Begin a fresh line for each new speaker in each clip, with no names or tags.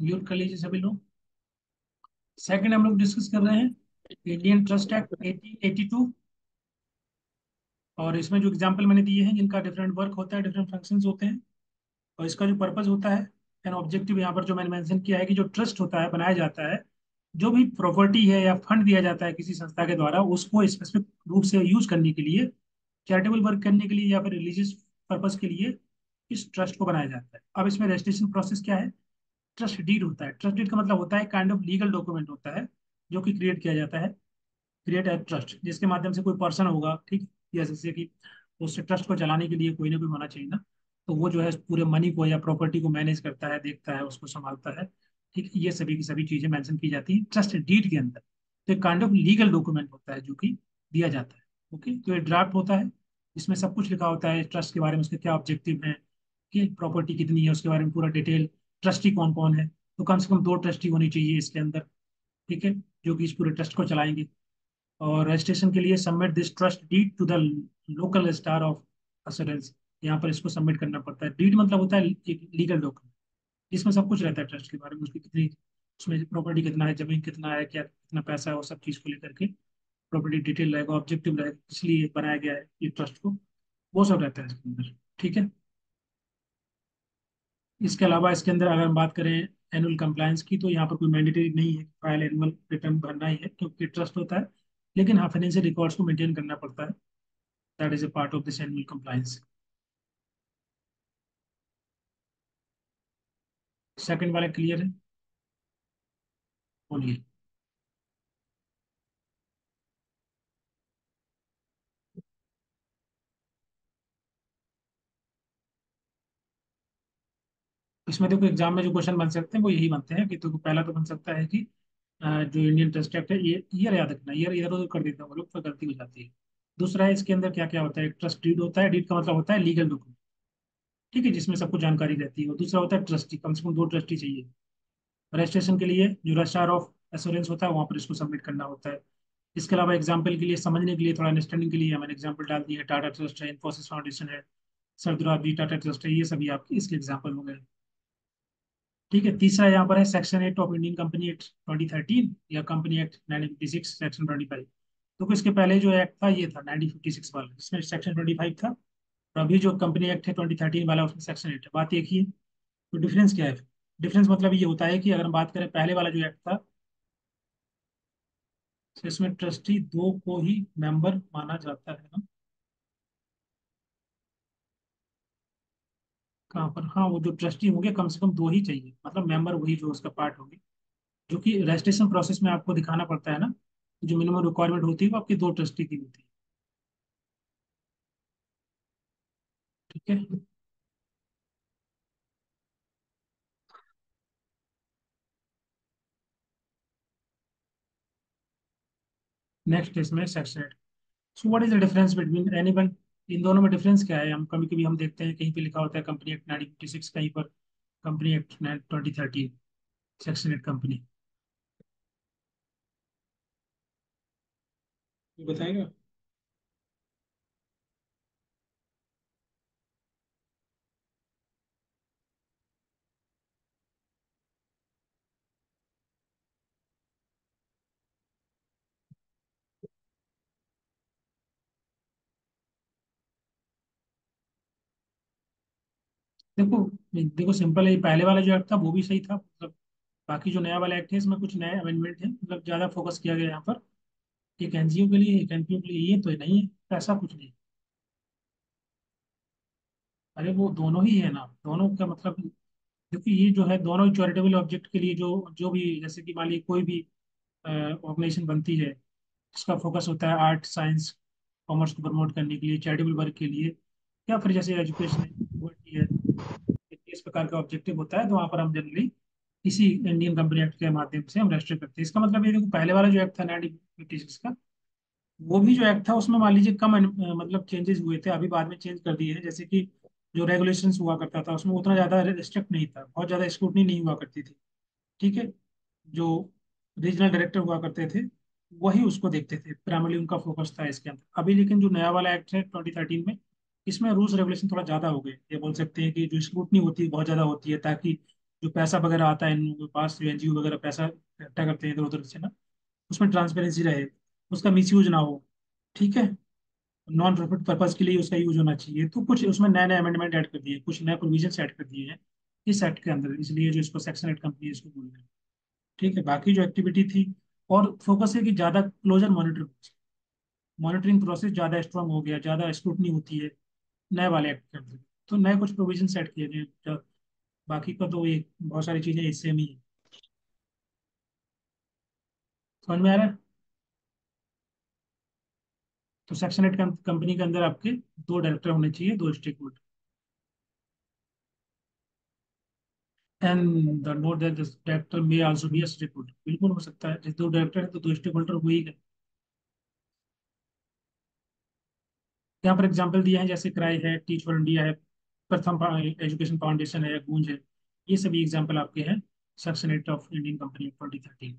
Mute कर लीजिए सभी लोग। सेकंड हम लोग डिस्कस कर रहे हैं इंडियन ट्रस्ट एक्ट 1882। और इसमें जो एग्जांपल मैंने दिए हैं जिनका डिफरेंट वर्क होता है, डिफरेंट फंक्शंस होते हैं, और इसका जो पर्पस होता है एंड ऑब्जेक्टिव यहाँ पर जो मैंने मेंशन किया है कि जो ट्रस्ट होता है बनाया जाता है, जो भी प्रॉपर्टी है या फंड दिया जाता है किसी संस्था के द्वारा उसको स्पेसिफिक रूप से यूज करने के लिए, चैरिटेबल वर्क करने के लिए या फिर रिलीजियस पर्पज के लिए इस ट्रस्ट को बनाया जाता है। अब इसमें रजिस्ट्रेशन प्रोसेस क्या है? ट्रस्ट डीड होता है। ट्रस्ट डीड का मतलब होता है काइंड ऑफ लीगल डॉक्यूमेंट होता है जो कि क्रिएट किया जाता है, क्रिएट ए ट्रस्ट, जिसके माध्यम से कोई पर्सन होगा, ठीक, या जैसे कि उस ट्रस्ट को चलाने के लिए कोई ना कोई होना चाहिए ना, तो वो जो है पूरे मनी को या प्रॉपर्टी को मैनेज करता है, देखता है, उसको संभालता है। ठीक, ये सभी की सभी चीजें मेंशन की जाती है ट्रस्ट डीड के अंदर। तो एक काइंड ऑफ लीगल डॉक्यूमेंट होता है जो कि दिया जाता है। ओके, तो ये ड्राफ्ट होता है, इसमें सब कुछ लिखा होता है ट्रस्ट के बारे में, उसके क्या ऑब्जेक्टिव है, कि प्रॉपर्टी कितनी है, उसके बारे में पूरा डिटेल, ट्रस्टी कौन कौन है, तो कम से कम दो ट्रस्टी होनी चाहिए इसके अंदर, ठीक है, जो कि इस पूरे ट्रस्ट को चलाएंगे। और रजिस्ट्रेशन के लिए submit this trust deed to the local registrar of assurance, यहाँ पर इसको सबमिट करना पड़ता है। डीड मतलब होता है एक लीगल डॉक्यूमेंट जिसमें सब कुछ रहता है ट्रस्ट के बारे में, उसकी कितनी, उसमें प्रॉपर्टी कितना है, जमीन कितना है, क्या कितना पैसा है, वो सब चीज़ को लेकर के प्रॉपर्टी डिटेल रहेगा, ऑब्जेक्टिव रहेगा, इसलिए बनाया गया है ये ट्रस्ट को, वो सब रहता है इसके अंदर। ठीक है, इसके अलावा इसके अंदर अगर हम बात करें एनुअल कंप्लायंस की, तो यहाँ पर कोई मैंडेटरी नहीं है, फाइल एनुअल रिटर्न भरना ही है क्योंकि ट्रस्ट होता है, लेकिन हाँ फाइनेंशियल रिकॉर्ड्स को मेंटेन करना पड़ता है। That is a part of this annual compliance. Second वाला क्लियर है? बोलिए। इसमें देखो एग्जाम में जो क्वेश्चन बन सकते हैं वो यही बनते हैं कि तो पहला तो बन सकता है कि जो इंडियन ट्रस्ट एक्ट है, ये ईयर याद रखना, ईयर इधर उधर कर देते हैं वो लोग तो गलती हो जाती है। दूसरा है इसके अंदर क्या क्या होता है, ट्रस्ट डीड होता है, डीड का मतलब होता है लीगल डॉक्यूमेंट, ठीक है, जिसमें सबको जानकारी रहती है। और दूसरा होता है ट्रस्टी, कम से कम दो ट्रस्टी चाहिए। रजिस्ट्रेशन के लिए जो रजिस्ट्रार ऑफ एश्योरेंस होता है वहाँ पर इसको सबमिट करना होता है। इसके अलावा एग्जाम्पल के लिए, समझने के लिए, थोड़ा अंडरस्टैंडिंग के लिए मैंने एग्जाम्पल डाल दिए हैं, टाटा ट्रस्ट है, इन्फोसिस फाउंडेशन है, सरदार टाटा ट्रस्ट है, ये सभी आपके इसके एग्जाम्पल हो गए। ठीक है, तीसरा यहाँ पर है section 8 of Indian company act 2013 या कंपनी एक्ट 1956 सेक्शन 25। तो इसके पहले जो एक्ट था ये था 1956 वाला, जिसमें सेक्शन 25 था, और अभी जो कंपनी एक्ट है 2013 वाला उसमें सेक्शन 8 है। बात एक ही है, तो डिफरेंस क्या है? डिफरेंस मतलब ये होता है कि अगर हम बात करें पहले वाला जो एक्ट था, तो इसमें ट्रस्टी दो को ही मेंबर माना जाता है ना, कहाँ पर, हाँ, वो जो ट्रस्टी होंगे कम से कम दो ही चाहिए, मतलब मेंबर वही जो उसका पार्ट होंगे, जो कि रजिस्ट्रेशन प्रोसेस में आपको दिखाना पड़ता है ना, जो मिनिमम रिक्वायरमेंट होती है वो आपकी दो ट्रस्टी की होती है। ठीक है, नेक्स्ट इसमें section 8। So what is the difference between anyone, इन दोनों में डिफरेंस क्या है? हम कभी कभी हम देखते हैं कहीं पे लिखा होता है कंपनी एक्ट 1956, कहीं पर कंपनी एक्ट 2013 सेक्शन 8 कंपनी, बताएगा? देखो, देखो सिंपल है, पहले वाला जो एक्ट था वो भी सही था, मतलब बाकी जो नया वाला एक्ट है इसमें कुछ नए अमेंडमेंट है, मतलब ज्यादा फोकस किया गया यहाँ पर, एक एनजीओ के लिए, एक एनपीओ के लिए, ये तो नहीं है, ऐसा कुछ नहीं। अरे वो दोनों ही है ना, दोनों का मतलब, क्योंकि ये जो है दोनों चैरिटेबल ऑब्जेक्ट के लिए, जो जो भी, जैसे कि मान लीजिए कोई भी ऑर्गेनाइजेशन बनती है जिसका फोकस होता है आर्ट साइंस कॉमर्स को प्रमोट करने के लिए, चैरिटेबल वर्क के लिए, या फिर जैसे एजुकेशन है, इस प्रकार का ऑब्जेक्टिव होता है, तो वहाँ पर हम जनरली इसी इंडियन कंपनी एक्ट के माध्यम से हम रजिस्टर करते हैं। इसका मतलब ये देखो, पहले वाला जो एक्ट था 1956 का, वो भी जो एक्ट था उसमें मान लीजिए कम मतलब चेंजेस हुए थे, अभी बाद में चेंज कर दिए हैं, जैसे कि जो रेगुलेशंस हुआ करता था उसमें उतना ज़्यादा रिस्ट्रिक्ट नहीं था, बहुत ज़्यादा स्क्रूटनी नहीं हुआ करती थी। ठीक है, जो रीजनल डायरेक्टर हुआ करते थे वही उसको देखते थे, प्राइमरली उनका फोकस था इसके अंदर। अभी लेकिन जो नया वाला एक्ट है 2013 में, इसमें रूल्स रेगुलेशन थोड़ा ज़्यादा हो गए, ये बोल सकते हैं कि जो स्क्रूटनी होती है बहुत ज़्यादा होती है, ताकि जो पैसा वगैरह आता है इन लोगों के पास, जो एनजीओ वगैरह पैसा इकट्ठा करते हैं इधर उधर से ना, उसमें ट्रांसपेरेंसी रहे, उसका मिसयूज ना हो। ठीक है, नॉन प्रॉफिट पर्पज के लिए उसका यूज होना चाहिए। तो कुछ उसमें नए नए अमेंडमेंट ऐड कर दिए, कुछ नए प्रोविजन ऐड कर दिए हैं इस एक्ट के अंदर, इसलिए जो इसको सेक्शन 8 कंपनी इसको बोल रहे हैं। ठीक है, बाकी जो एक्टिविटी थी, और फोकस है कि ज़्यादा क्लोजर मॉनिटर, मॉनिटरिंग प्रोसेस ज़्यादा स्ट्रांग हो गया, ज़्यादा स्क्रूटनी होती है नए वाले एक्ट के अंदर। तो नए कुछ प्रोविजन सेट किए गए हैं। बाकी का तो ये बहुत सारी चीज़ें इससे ही है। समझ में आ रहा है? तो सेक्शन 8 कंपनी के अंदर आपके दो डायरेक्टर होने चाहिए, दो stakeholder. And the note that this director may also be a stakeholder, बिल्कुल हो सकता है, जैसे दो डायरेक्टर है तो दो स्टेक होल्डर हो ही गए। यहाँ पर एग्जाम्पल दिए हैं, जैसे क्राई है, टीच फॉर इंडिया है, प्रथम एजुकेशन फाउंडेशन है, गूंज है। ये सभी एग्जाम्पल आपके हैं सेक्शन 8 ऑफ इंडियन कंपनी 2013।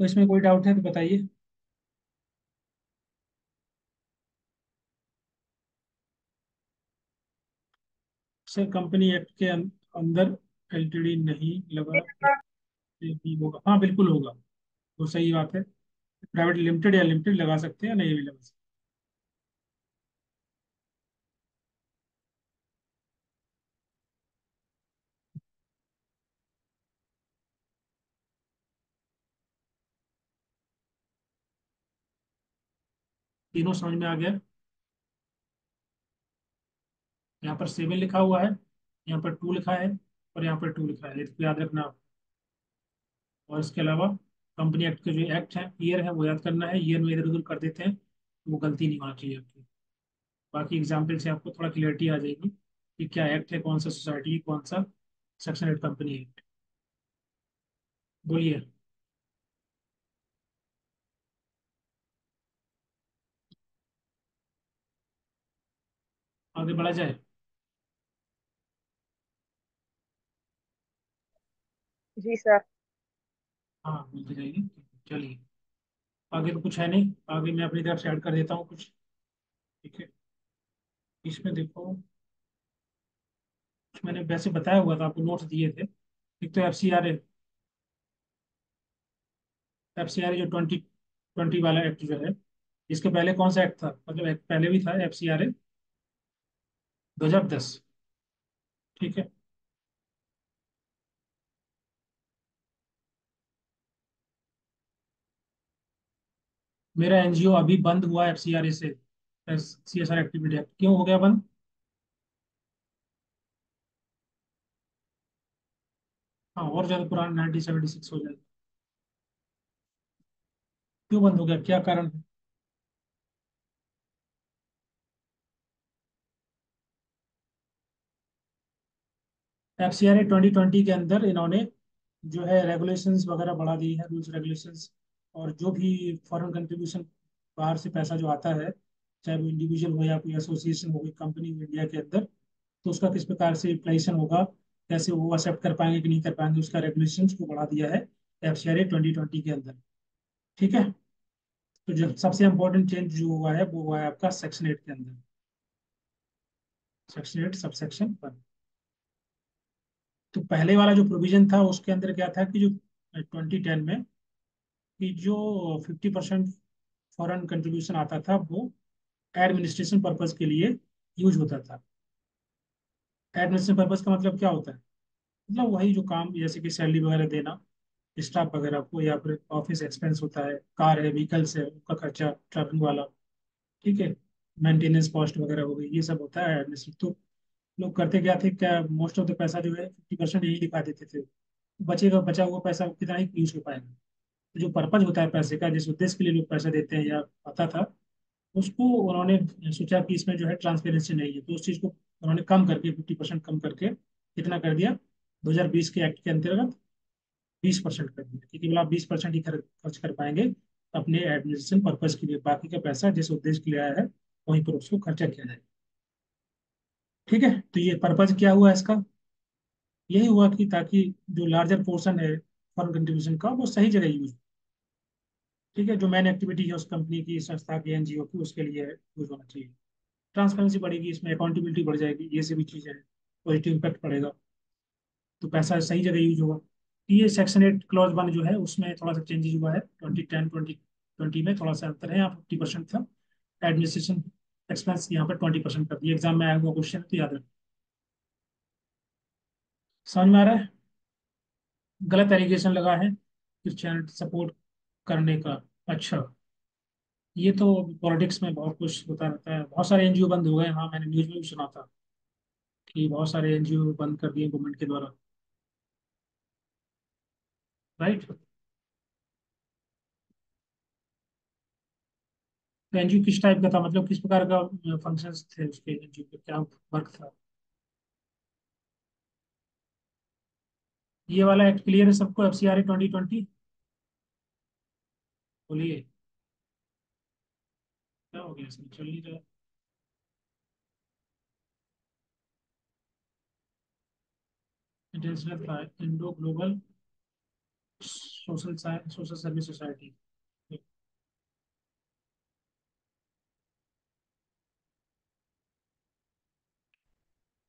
तो इसमें कोई डाउट है तो बताइए। सर कंपनी एक्ट के अंदर एलटीडी नहीं लगा सकते, भी होगा, हाँ बिल्कुल होगा। तो सही बात है, प्राइवेट लिमिटेड या लिमिटेड लगा सकते हैं, नहीं भी लगा सकते। तीनों समझ में आ गया। यहाँ पर 7 लिखा हुआ है, यहाँ पर 2 लिखा है, और यहाँ पर 2 लिखा है, इसको याद रखना आप। और इसके अलावा कंपनी एक्ट के जो एक्ट है, ईयर है वो याद करना है, ईयर में इधर उधर कर देते हैं तो वो गलती नहीं होना चाहिए आपकी। बाकी एग्जाम्पल से आपको थोड़ा क्लियरिटी आ जाएगी कि क्या एक्ट है, कौन सा सोसाइटी, कौन सा सेक्शन 8 कंपनी एक्ट। बोलिए। आगे बढ़ा जाए।
जी सर।
हाँ बोलते जाइए। चलिए, आगे तो कुछ है नहीं, आगे मैं अपनी तरफ से ऐड कर देता हूँ कुछ। ठीक है, इसमें देखो, कुछ मैंने वैसे बताया हुआ था आपको, नोट्स दिए थे। एक तो एफ सी आर ए जो 2020 वाला एक्ट जो है, इसके पहले कौन सा एक्ट था, मतलब एक पहले भी था एफ सी आर ए 2010। ठीक है, मेरा एनजीओ अभी बंद हुआ एफ सी आर ए से, CSR एक्टिविटी एक्ट क्यों हो गया बंद? हाँ, और ज्यादा पुराना 1976 हो जाएगा। क्यों बंद हो गया, क्या कारण है? एफ सी आर ए 2020 के अंदर इन्होंने जो है रेगुलेशंस वगैरह बढ़ा दी है, रूल्स रेगुलेशंस। और जो भी फॉरेन कंट्रीब्यूशन, बाहर से पैसा जो आता है, चाहे वो इंडिविजुअल हो या कोई एसोसिएशन हो, कोई कंपनी हो इंडिया के अंदर, तो उसका किस प्रकार से इम्प्लाइजेशन होगा, कैसे वो एक्सेप्ट कर पाएंगे कि नहीं कर पाएंगे, उसका रेगुलेशंस को बढ़ा दिया है एफ सी आर ए 2020 के अंदर। ठीक है, तो जो सबसे इंपॉर्टेंट चेंज जो हुआ है वो हुआ है आपका सेक्शन 8 के अंदर, सेक्शन 8 सब सेक्शन 1। तो पहले वाला जो प्रोविजन था उसके अंदर क्या था कि जो 2010 में, कि जो 50% फॉरेन कंट्रीब्यूशन आता था वो एडमिनिस्ट्रेशन पर्पज के लिए यूज होता था। एडमिनिस्ट्रेशन पर्पज का मतलब क्या होता है? मतलब वही जो काम, जैसे कि सैलरी वगैरह देना स्टाफ वगैरह को, या फिर ऑफिस एक्सपेंस होता है, कार है, व्हीकल्स है, उनका खर्चा, ट्रैवलिंग वाला। ठीक है, मेंटेनेंस कॉस्ट वगैरह हो गई, ये सब होता है एडमिनिस्ट्रेशन। तो लोग करते क्या थे, क्या मोस्ट ऑफ द पैसा जो है 50% यही दिखा देते थे, बचेगा बचा हुआ पैसा कितना ही यूज हो पाएगा। तो जो पर्पज होता है पैसे का, जिस उद्देश्य के लिए लोग पैसा देते हैं या आता था, उसको उन्होंने सोचा कि इसमें जो है ट्रांसपेरेंसी नहीं है, तो उस चीज को उन्होंने कम करके 50% कम करके कितना कर दिया, 2020 के एक्ट के अंतर्गत 20% कर दिया, कि केवल आप 20% ही खर्च कर पाएंगे अपने एडमिनिस्ट्रेशन पर्पज के लिए, बाकी का पैसा जिस उद्देश्य के लिए आया है वहीं पर उसको खर्चा किया जाए। ठीक है, तो ये पर्पज क्या हुआ इसका? यही हुआ कि ताकि जो लार्जर पोर्शन है फॉरेन कंट्रीब्यूशन का वो सही जगह यूज। ठीक है, जो मेन एक्टिविटी है उस कंपनी की, संस्था की, एनजीओ की, उसके लिए यूज होना चाहिए। ट्रांसपेरेंसी बढ़ेगी, इसमें अकाउंटेबिलिटी बढ़ जाएगी, ये सभी चीज़ें हैं, पॉजिटिव इम्पैक्ट पड़ेगा, तो पैसा सही जगह यूज होगा। ये सेक्शन 8 क्लॉज 1 जो है उसमें थोड़ा सा चेंजेस हुआ है, 2010 2020 में थोड़ा सा अंतर है, यहाँ 50% था। एडमिनिस्ट्रेशन एक्सपेंस यहाँ पर 20% कर दिया, एग्जाम में आया हुआ क्वेश्चन तो याद रख। समझ में आ रहा है? गलत एलिगेशन लगा है क्रिश्चियनिटी सपोर्ट करने का। अच्छा, ये तो पॉलिटिक्स में बहुत कुछ होता रहता है, बहुत सारे एनजीओ बंद हो गए, हाँ मैंने न्यूज में भी सुना था कि बहुत सारे एनजीओ बंद कर दिए गवर्नमेंट के द्वारा। राइट। तो एनजीओ किस टाइप का था, मतलब किस प्रकार का फंक्शंस थे उसके, एनजीओ के क्या वर्क था? ये वाला एक्ट क्लियर है सबको, FCRA 2020? बोलिए, क्या हो गया इसमें, चल नहीं रहा? इंटरनेशनल था, Indo global social science social service society.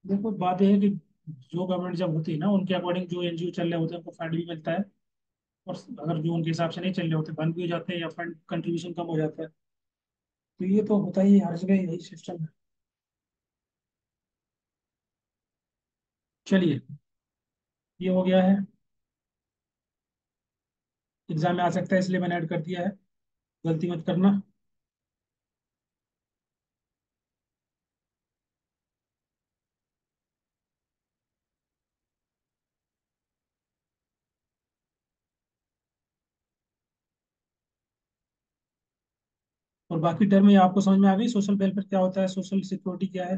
देखो बात यह है कि जो गवर्नमेंट जब होती है ना, उनके अकॉर्डिंग जो एनजीओ चल रहे होते हैं उनको फंड भी मिलता है, और अगर जो उनके हिसाब से नहीं चल रहे होते बंद भी हो जाते हैं या फंड कंट्रीब्यूशन कम हो जाता है। तो ये तो होता ही है, हर जगह यही सिस्टम है। चलिए, ये हो गया है, एग्जाम में आ सकता है इसलिए मैंने ऐड कर दिया है, गलती मत करना। और बाकी टर्म ये आपको समझ में आ गई, सोशल वेलफेयर क्या होता है, सोशल सिक्योरिटी क्या है,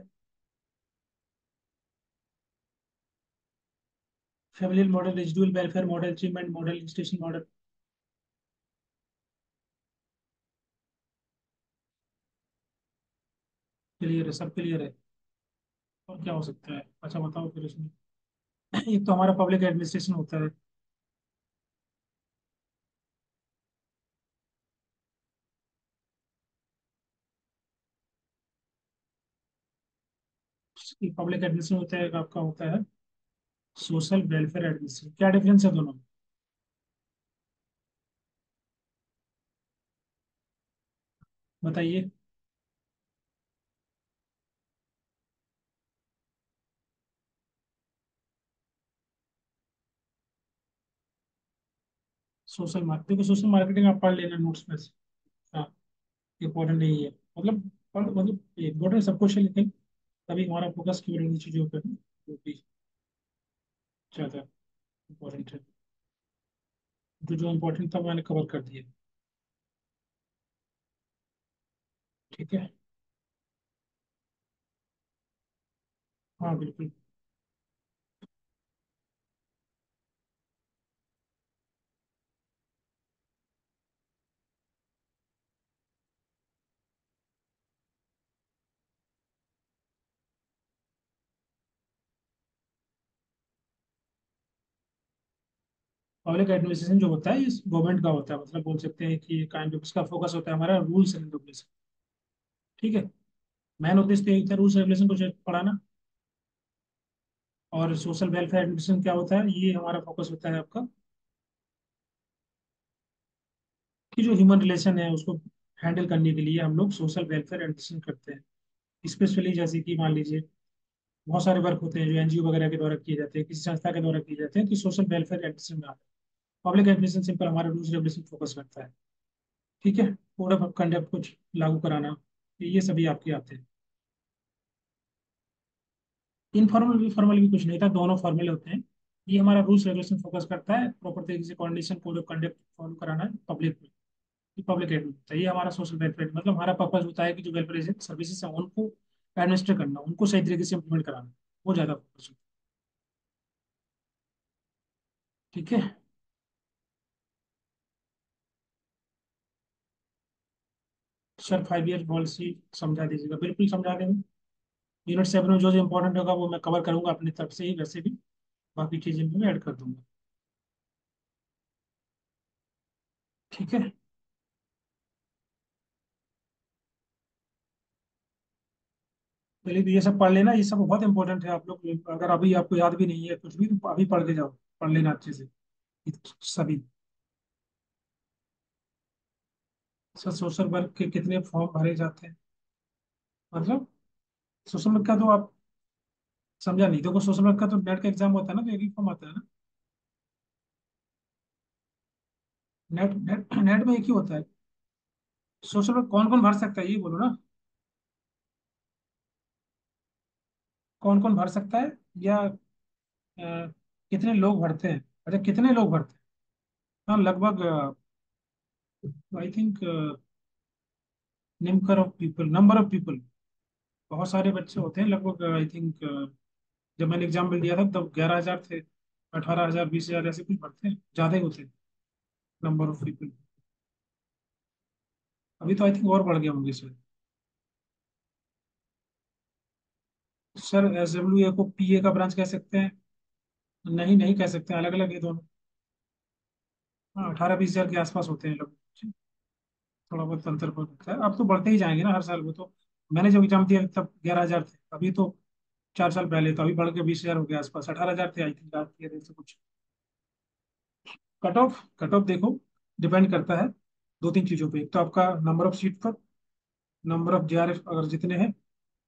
family model, residual welfare model, achievement model, institution model. Clear है, सब क्लियर है। और क्या हो सकता है, अच्छा बताओ फिर इसमें। एक तो हमारा पब्लिक एडमिनिस्ट्रेशन होता है। पब्लिक एडमिनिस्ट्रेशन होता है, एक आपका होता है सोशल वेलफेयर एडमिनिस्ट्रेशन। क्या डिफरेंस है दोनों में? बताइए। सोशल मार्केट, देखो सोशल मार्केटिंग आप पढ़ लेना नोट्स में से। हाँ, इम्पोर्टेंट नहीं है, मतलब मतलब इम्पोर्टेंट सब कुछ है, लेकिन अभी हमारा फोकस केवल उन्हीं चीजों पर है जो भी ज्यादा इम्पोर्टेंट है। जो जो इम्पोर्टेंट था मैंने कवर कर दिया। ठीक है। हाँ बिल्कुल। पब्लिक एडमिनिस्ट्रेशन जो होता है इस गवर्नमेंट का होता है, मतलब बोल सकते हैं कि काइंड ऑफ इसका फोकस होता है हमारा रूल्स एंड रेगुलेशन। ठीक है। मेन उद्देश्य तो एक था रूल्स रेगुलेशन को पढ़ाना। और सोशल वेलफेयर एडमिनिस्ट्रेशन क्या होता है, ये हमारा फोकस होता है आपका कि जो ह्यूमन रिलेशन है उसको हैंडल करने के लिए हम लोग सोशल वेलफेयर एडमिनिस्ट्रेशन करते हैं। स्पेशली जैसे कि मान लीजिए बहुत सारे वर्क होते हैं जो एनजीओ वगैरह के द्वारा किए जाते हैं, किसी संस्था के द्वारा किए जाते हैं, तो सोशल वेलफेयर एडमिनिस्ट्रेशन में आता है। पब्लिक एडमिनिस्ट्रेशन सिंपल हमारा रूल्स रेगुलेशन फोकस करता है। ठीक है। कोड ऑफ कंडक्ट कुछ लागू कराना, ये सभी आपके आते हैं। इनफॉर्मल भी फॉर्मल भी कुछ नहीं था, दोनों फॉर्मल होते हैं। ये हमारा रूल्स रेगुलेशन फोकस करता है, प्रॉपर तरीके से coordination code of conduct follow कराना है पब्लिक में। ये पब्लिक एडमिन होता है, ये हमारा सोशल वेलफेयर, मतलब हमारा पर्पज होता है कि जो वेलफेयर सर्विसेज है उनको एडमिनिस्टर करना, उनको सही तरीके से इम्प्लीमेंट कराना, वो ज्यादा फोकस होता है। ठीक है। सर 5 ईयर पॉलिसी समझा दीजिएगा, बिल्कुल समझा देंगे। यूनिट 7 में जो जो इंपॉर्टेंट होगा वो मैं कवर करूंगा अपनी तरफ से ही, वैसे भी बाकी चीजें भी मैं ऐड कर दूंगा। ठीक है। चलिए, तो ये सब पढ़ लेना, ये सब बहुत इंपॉर्टेंट है। आप लोग अगर अभी आपको याद भी नहीं है कुछ भी, तो अभी पढ़ के जाओ, पढ़ लेना अच्छे से सभी। सर, सोशल वर्क के कितने फॉर्म भरे जाते हैं? मतलब सोशल वर्क का तो आप समझा नहीं। देखो, सोशल वर्क का तो नेट का एग्जाम होता है ना, तो एक ही फॉर्म आता है ना। नेट नेट नेट में एक ही होता है। सोशल वर्क कौन कौन भर सकता है, ये बोलो ना। कौन कौन भर सकता है, या कितने लोग भरते हैं? अच्छा, कितने लोग भरते हैं? हाँ, लगभग I think number of people, बहुत सारे बच्चे होते हैं लगभग। आई थिंक जब मैंने एग्जाम में दिया था तब 11,000 थे, 18,000, 20,000 ऐसे कुछ भरते हैं, ज्यादा ही होते हैं नंबर ऑफ पीपल। अभी तो आई थिंक और बढ़ गया होंगे सर। सर, SWA को PA का ब्रांच कह सकते हैं? नहीं, नहीं कह सकते, अलग अलग है दोनों। हाँ, 18-20 हजार के आसपास होते हैं लोग। थोड़ा बहुत अंतर होता है, अब तो बढ़ते ही जाएंगे ना हर साल। वो तो मैंने जब एग्जाम दिया तब 11,000 थे, अभी तो 4 साल पहले, तो अभी बढ़ के 20,000 हो गया आसपास। 18,000 थे आई थिंक लास्ट ईयर से कुछ। कट ऑफ देखो, डिपेंड करता है दो तीन चीजों पे। एक तो आपका नंबर ऑफ सीट पर, नंबर ऑफ JRF अगर जितने हैं,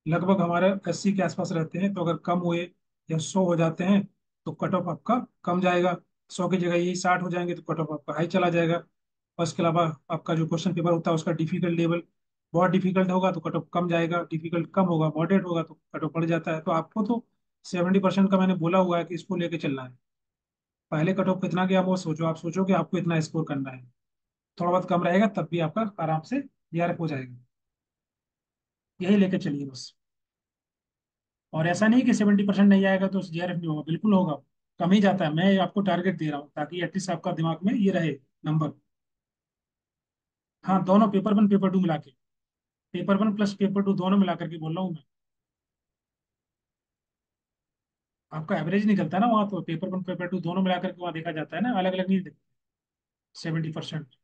लगभग हमारे 80 के आसपास रहते हैं, तो अगर कम हुए या 100 हो जाते हैं तो कट ऑफ आपका कम जाएगा। 100 की जगह यही 60 हो जाएंगे तो कट ऑफ आपका हाई चला जाएगा। और इसके अलावा आपका जो क्वेश्चन पेपर होता है उसका डिफिकल्ट लेवल, बहुत डिफिकल्ट होगा तो कट ऑफ कम जाएगा, डिफिकल्ट कम होगा, मॉडरेट होगा तो कट ऑफ बढ़ जाता है। तो आपको तो 70% का मैंने बोला हुआ है कि इसको लेके चलना है। पहले कट ऑफ कितना गया वो सोचो, आप सोचो कि आपको इतना स्कोर करना है। थोड़ा बहुत कम रहेगा तब भी आपका आराम से JRF हो जाएगा। यही लेके चलिए बस। और ऐसा नहीं कि 70% नहीं आएगा तो JRF नहीं होगा, बिल्कुल होगा। कम ही जाता है, मैं आपको टारगेट दे रहा हूँ ताकि एटलीस्ट आपका दिमाग में ये रहे नंबर। हाँ, दोनों पेपर 1 पेपर 2 मिला के, पेपर 1 प्लस पेपर 2 दोनों मिला करके बोल रहा हूँ मैं। आपका एवरेज निकलता है ना वहाँ, तो पेपर 1 पेपर 2 दोनों मिला करके वहाँ देखा जाता है ना, अलग अलग नहीं देखते। 70%।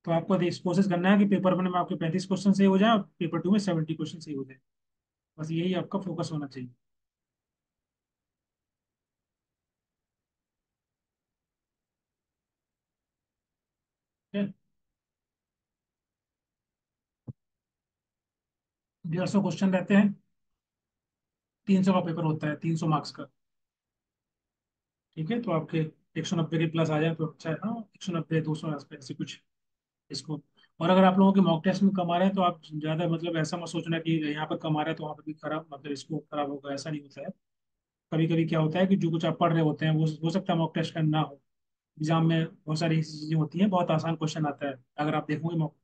तो आपको कोशिश करना है कि पेपर 1 में आपके 35 क्वेश्चन सही हो जाए और पेपर 2 में 70 क्वेश्चन सही हो जाए। बस यही आपका फोकस होना चाहिए। ठीक है। 150 क्वेश्चन रहते हैं, 300 का पेपर होता है, 300 मार्क्स का। ठीक है, तो आपके 190 के प्लस आ जाए तो अच्छा है। हाँ, 190, 200 ऐसे कुछ इसको। और अगर आप लोगों के मॉक टेस्ट में कम आ रहे हैं तो आप ज्यादा, मतलब ऐसा मत सोचना कि यहाँ पर कम आ रहा है तो वहाँ पर भी खराब, मतलब इसको खराब होगा, ऐसा नहीं होता है। कभी कभी क्या होता है कि जो कुछ आप पढ़ रहे होते हैं वो हो सकता है मॉक टेस्ट का ना हो। एग्जाम में बहुत सारी ऐसी चीजें होती हैं, बहुत आसान क्वेश्चन आता है। अगर आप देखोगे मॉक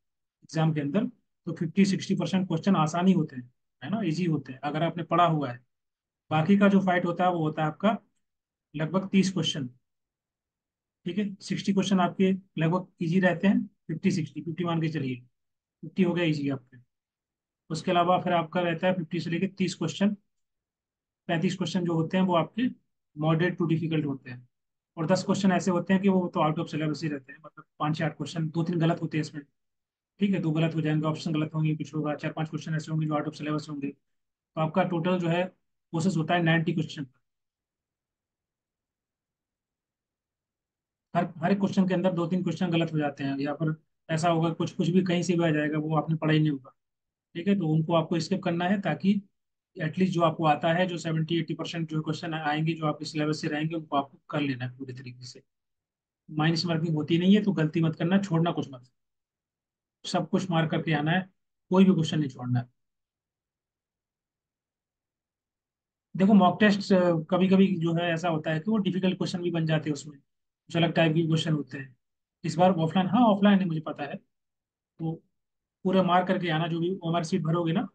एग्जाम के अंदर, तो 50-60% क्वेश्चन आसान ही होते हैं, है ना, इजी होते हैं अगर आपने पढ़ा हुआ है। बाकी का जो फाइट होता है वो होता है आपका लगभग 30 क्वेश्चन। ठीक है, 60 क्वेश्चन आपके लगभग इजी रहते हैं, 50-60, 50 मान के चलिए, 50 हो गया इजी आपके। उसके अलावा फिर आपका रहता है 50 से लेकर 30 क्वेश्चन। 35 क्वेश्चन जो होते हैं वो आपके मॉडरेट टू डिफिकल्ट होते हैं। और 10 क्वेश्चन ऐसे होते हैं कि वो तो आउट ऑफ सिलेबस ही रहते हैं, मतलब 5 या 8 क्वेश्चन, 2-3 गलत होते हैं इसमें। ठीक है, 2 गलत हो जाएंगे, ऑप्शन गलत होंगे, कुछ होगा, 4-5 क्वेश्चन ऐसे होंगे जो आउट ऑफ सिलेबस होंगे। तो आपका टोटल जो है कोर्सेज होता है 90 क्वेश्चन। हर एक क्वेश्चन के अंदर 2-3 क्वेश्चन गलत हो जाते हैं, या फिर ऐसा होगा कुछ कुछ भी कहीं से भी आ जाएगा, वो आपने पढ़ा ही नहीं होगा। ठीक है, तो उनको आपको स्किप करना है ताकि एटलीस्ट जो आपको आता है, जो 70-80% जो क्वेश्चन आएंगे जो आपके सिलेबस से रहेंगे, उनको आपको कर लेना है पूरी तरीके से। माइनस मार्किंग होती नहीं है, तो गलती मत करना, छोड़ना कुछ मत। सब कुछ मार्क करके आना है, कोई भी क्वेश्चन नहीं छोड़ना है। देखो, मॉक टेस्ट कभी कभी जो है ऐसा होता है कि वो डिफिकल्ट क्वेश्चन भी बन जाते हैं उसमें, कुछ अलग टाइप के क्वेश्चन होते हैं। इस बार ऑफलाइन, हाँ ऑफलाइन है मुझे पता है। तो पूरा मार्क करके आना, जो भी OMR सीट भरोगे ना,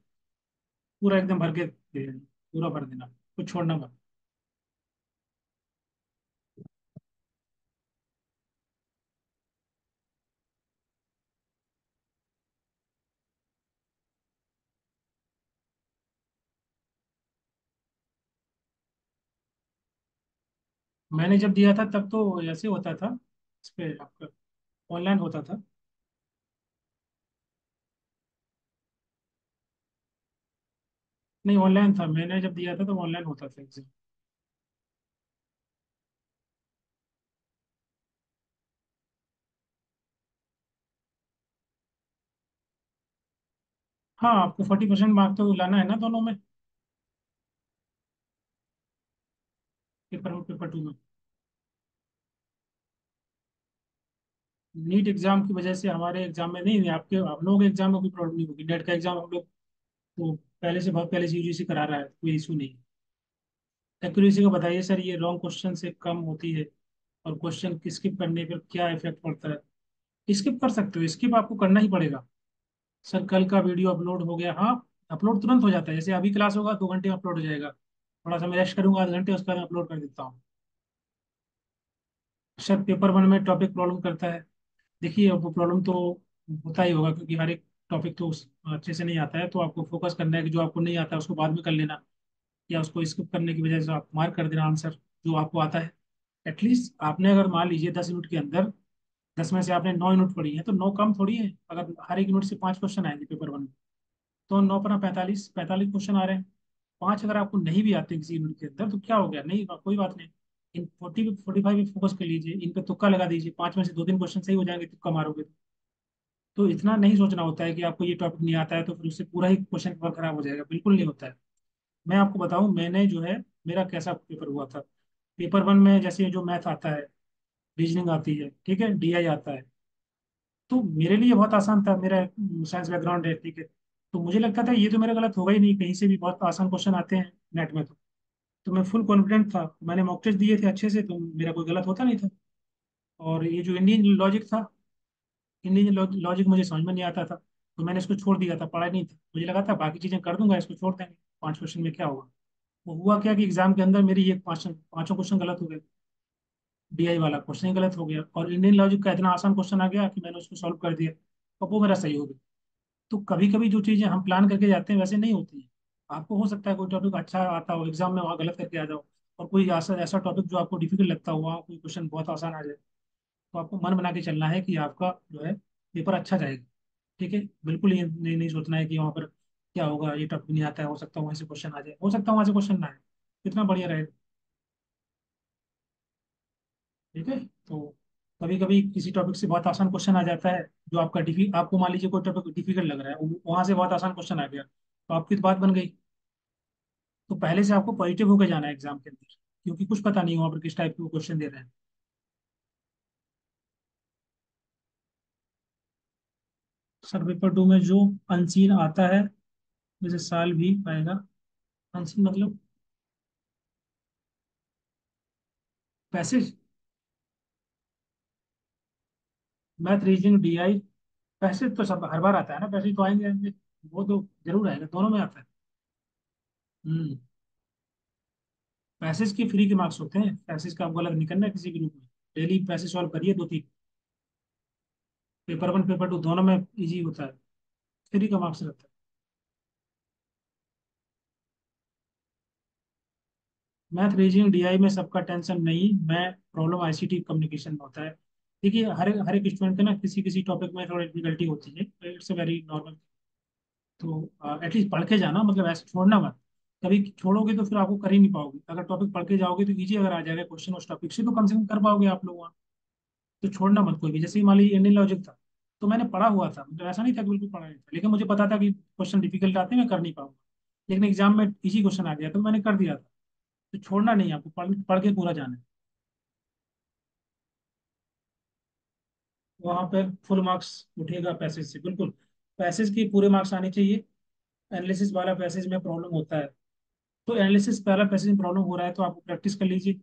पूरा एकदम भर के दे देना, पूरा भर देना, कुछ छोड़ना मत। मैंने जब दिया था तब तो ऐसे होता था, इस पे आपका ऑनलाइन होता था। नहीं, ऑनलाइन था, मैंने जब दिया था तो ऑनलाइन होता था एग्जाम। हाँ, आपको 40% मार्क तो लाना है ना दोनों में, पेपर 2 में। नीट एग्जाम की वजह से हमारे एग्जाम में नहीं, आपके आप लोगों के एग्जाम में कोई प्रॉब्लम नहीं होगी। नेट का एग्जाम हम लोग तो पहले से, बहुत पहले से यूजीसी करा रहा है, कोई इशू नहीं। एक्यूरेसी का बताइए सर, ये लॉन्ग क्वेश्चन से कम होती है, और क्वेश्चन स्किप करने पर क्या इफेक्ट पड़ता है? स्किप कर सकते हो, स्किप आपको करना ही पड़ेगा। सर कल का वीडियो अपलोड हो गया, हाँ, अपलोड तुरंत हो जाता है। जैसे अभी क्लास होगा 2 घंटे में अपलोड हो जाएगा, थोड़ा सा मैं रेस्ट करूंगा आधे घंटे, उसके बाद अपलोड कर देता हूँ। सर पेपर 1 में टॉपिक प्रॉब्लम करता है। देखिए, वो प्रॉब्लम तो होता ही होगा, क्योंकि हर एक टॉपिक तो अच्छे से नहीं आता है, तो आपको फोकस करना है कि जो आपको नहीं आता है उसको बाद में कर लेना, या उसको स्किप करने की वजह से आप मार्क कर देना आंसर जो आपको आता है। एटलीस्ट आपने अगर मान लीजिए 10 यूनिट के अंदर 10 में से आपने 9 यूनिट पढ़ी है, तो 9 कम थोड़ी है। अगर हर एक यूनिट से 5 क्वेश्चन आएंगे पेपर 1 में, तो 9 पर 45, 45 क्वेश्चन आ रहे हैं। 5 अगर आपको नहीं भी आते किसी यूनिट के अंदर, तो क्या हो गया, नहीं कोई बात नहीं। इन 45 पे फोकस कर लीजिए, इन पे तुक्का लगा दीजिए, 5 में से 2-3 क्वेश्चन सही हो जाएंगे, तुक्का मारोगे तो इतना नहीं सोचना होता है कि आपको ये टॉपिक नहीं आता है तो फिर उससे पूरा ही क्वेश्चन पेपर खराब हो जाएगा, बिल्कुल नहीं होता है। मैं आपको बताऊं, मैंने जो है, मेरा कैसा पेपर हुआ था। पेपर 1 में जैसे जो मैथ आता है, रीजनिंग आती है, ठीक है, डीआई आता है, तो मेरे लिए बहुत आसान था। मेरा साइंस बैकग्राउंड है, ठीक है, तो मुझे लगता था ये तो मेरा गलत होगा ही नहीं, कहीं से भी बहुत आसान क्वेश्चन आते हैं नेट में। तो मैं फुल कॉन्फिडेंट था, मैंने मॉक टेस्ट दिए थे अच्छे से, तो मेरा कोई गलत होता नहीं था। और ये जो इंडियन लॉजिक था, इंडियन लॉजिक मुझे समझ में नहीं आता था, तो मैंने इसको छोड़ दिया था, पढ़ा नहीं था। मुझे लगा था बाकी चीजें कर दूंगा, इसको छोड़ देंगे, 5 क्वेश्चन में क्या होगा। वो हुआ क्या कि एग्जाम के अंदर मेरी ये पांचों क्वेश्चन गलत हो गए। डीआई वाला क्वेश्चन ही गलत हो गया, और इंडियन लॉजिक का इतना आसान क्वेश्चन आ गया कि मैंने उसको सॉल्व कर दिया, और वो मेरा सही हो गया। तो कभी कभी जो चीजें हम प्लान करके जाते हैं वैसे नहीं होती है। आपको हो सकता है कोई टॉपिक अच्छा आता हो, एग्जाम में वहाँ गलत करके आ जाओ, और कोई ऐसा ऐसा टॉपिक जो आपको डिफिकल्ट लगता हो, वहाँ कोई क्वेश्चन बहुत आसान आ जाए। तो आपको मन बना के चलना है कि आपका जो है पेपर अच्छा जाएगा। ठीक है, बिल्कुल ये नहीं सोचना है कि वहाँ पर क्या होगा, ये टॉपिक नहीं आता है, हो सकता है वहाँ से क्वेश्चन आ जाए, हो सकता है वहाँ से क्वेश्चन ना आए, कितना बढ़िया रहेगा। ठीक है, तो कभी कभी किसी टॉपिक से बहुत आसान क्वेश्चन आ जाता है, जो आपको मान लीजिए कोई टॉपिक डिफिकल्ट लग रहा है, वहां से बहुत आसान क्वेश्चन आ गया, तो आपकी तो बात बन गई। तो पहले से आपको पॉजिटिव होकर जाना है एग्जाम के अंदर, क्योंकि कुछ पता नहीं वहाँ पर किस टाइप के क्वेश्चन दे रहे हैं। सर पेपर 2 में जो अनसीन आता है, जैसे साल भी आएगा, अनसीन मतलब passage, math reasoning DI, passage तो सब हर बार आता है ना, पैसेज तो आएंगे आएंगे, वो तो जरूर आएगा, दोनों में आता है। हम्म। पैसेज की फ्री के मार्क्स होते हैं, पैसेज का आपको अलग नहीं करना है किसी भी रूप में। डेली पैसेज सॉल्व करिए 2-3, पेपर 1 पेपर 2 दोनों में इजी होता है, फ्री का मार्क्स रहता है। मैथ रीजनिंग डीआई में सबका टेंशन नहीं, मैं प्रॉब्लम आईसीटी कम्युनिकेशन में होता है। देखिए, हर एक स्टूडेंट का ना किसी किसी टॉपिक में थोड़ी डिफिकल्टी होती है, इट्स वेरी नॉर्मल। तो एटलीस्ट पढ़ के जाना, मतलब ऐसे छोड़ना मत। कभी छोड़ोगे तो फिर आपको कर ही नहीं पाओगे। अगर टॉपिक पढ़ के जाओगे तो इजी अगर आ जाएगा क्वेश्चन उस टॉपिक से, तो कम से कम कर पाओगे आप लोग वहाँ। तो छोड़ना मत कोई भी। जैसे ही मान लीजिए इंडियन लॉजिक था, तो मैंने पढ़ा हुआ था, मतलब ऐसा नहीं था कि बिल्कुल पढ़ा नहीं था, लेकिन मुझे पता था कि क्वेश्चन डिफिकल्ट आते हैं, मैं कर नहीं पाऊंगा। लेकिन एग्जाम में इजी क्वेश्चन आ गया तो मैंने कर दिया था। तो छोड़ना नहीं, आपको पढ़ के पूरा जाना है। वहां पर फुल मार्क्स उठेगा पैसेज से, बिल्कुल। पैसेज के पूरे मार्क्स आने चाहिए। एनालिसिस वाला पैसेज में प्रॉब्लम होता है, तो एनालिसिस वाला पैसेज में प्रॉब्लम हो रहा है तो आप प्रैक्टिस कर लीजिए।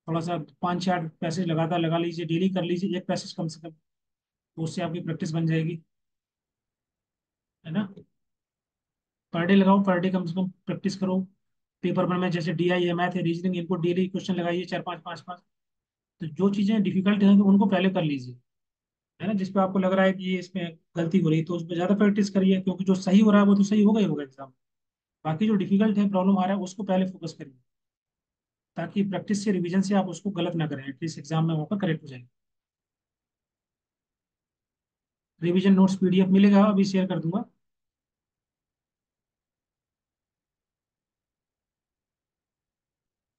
थोड़ा सा 5-6 पैसेज लगातार लगा लीजिए, डेली कर लीजिए एक पैसेज कम से कम, तो उससे आपकी प्रैक्टिस बन जाएगी, है ना। पर डे लगाओ, पर डे कम से कम प्रैक्टिस करो। पेपर वन में जैसे डीआई है, मैथ है, रीजनिंग, इनको डेली क्वेश्चन लगाइए, 4-5 5-5। तो जो चीजें डिफिकल्ट हैं तो उनको पहले कर लीजिए, है ना। जिसपे आपको लग रहा है कि ये इसमें गलती हो रही है, तो उस पर ज्यादा प्रैक्टिस करिए, क्योंकि जो सही हो रहा है वो तो सही होगा ही होगा एग्जाम। बाकी जो डिफिकल्ट है, प्रॉब्लम आ रहा है, उसको पहले फोकस करिए, ताकि प्रैक्टिस से, रिवीजन से आप उसको गलत ना करें, एटलीस्ट एग्जाम में वहाँ पर करेक्ट हो जाए। रिवीजन नोट्स पीडीएफ मिलेगा, अभी शेयर कर दूंगा।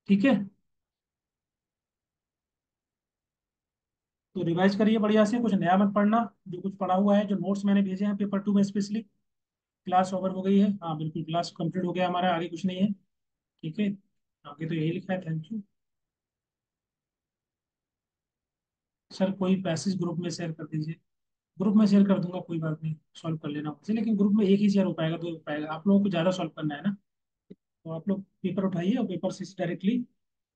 ठीक है। तो रिवाइज करिए बढ़िया से, कुछ नया मत पढ़ना। जो कुछ पढ़ा हुआ है, जो नोट्स मैंने भेजे हैं पेपर 2 में स्पेशली। क्लास ओवर हो गई है, हाँ बिल्कुल, क्लास कंप्लीट हो गया हमारा, आगे कुछ नहीं है। ठीक है, आगे तो यही लिखा है, थैंक यू। सर कोई पैसेज ग्रुप में शेयर कर दीजिए। ग्रुप में शेयर कर दूंगा, कोई बात नहीं, सॉल्व कर लेना मुझसे, लेकिन ग्रुप में एक ही शेयर हो पाएगा, दो हो पाएगा, आप लोगों को ज़्यादा सॉल्व करना है ना। तो आप लोग पेपर उठाइए और पेपर से डायरेक्टली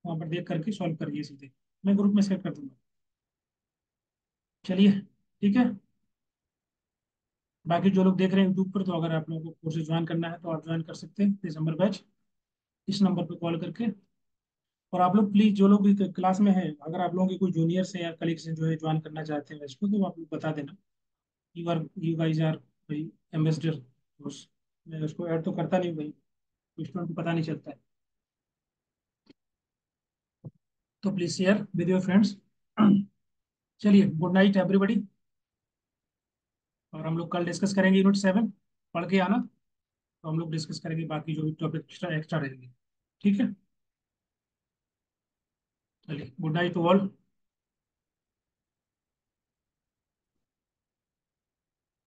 वहाँ पर देख करके सॉल्व करिए सीधे। मैं ग्रुप में शेयर कर दूंगा। चलिए, ठीक है। बाकी जो लोग देख रहे हैं यूट्यूब पर, तो अगर आप लोगों को कोर्सेज ज्वाइन करना है तो आप ज्वाइन कर सकते हैं दिसंबर बैच, इस नंबर पर कॉल करके। और आप लोग प्लीज, जो लोग भी क्लास में हैं, अगर आप लोगों के कोई जूनियर्स हैं या कलीग्स हैं जो है ज्वाइन करना चाहते हैं इसको, तो आप लोग बता देना। यू गाइज आर भाई एम्बेसडर। उस मैं उसको ऐड तो करता नहीं भाई, स्टूडेंट को पता नहीं चलता है। तो please share with your friends. चलिए, गुड नाइट एवरीबॉडी। और हम लोग कल डिस्कस करेंगे यूनिट 7, पढ़ के आना। तो हम लोग डिस्कस करेंगे बाकी जो भी टॉपिक एक्स्ट्रा एक्स्ट्रा रहेंगे। ठीक है, चलिए, गुड नाइट टू ऑल।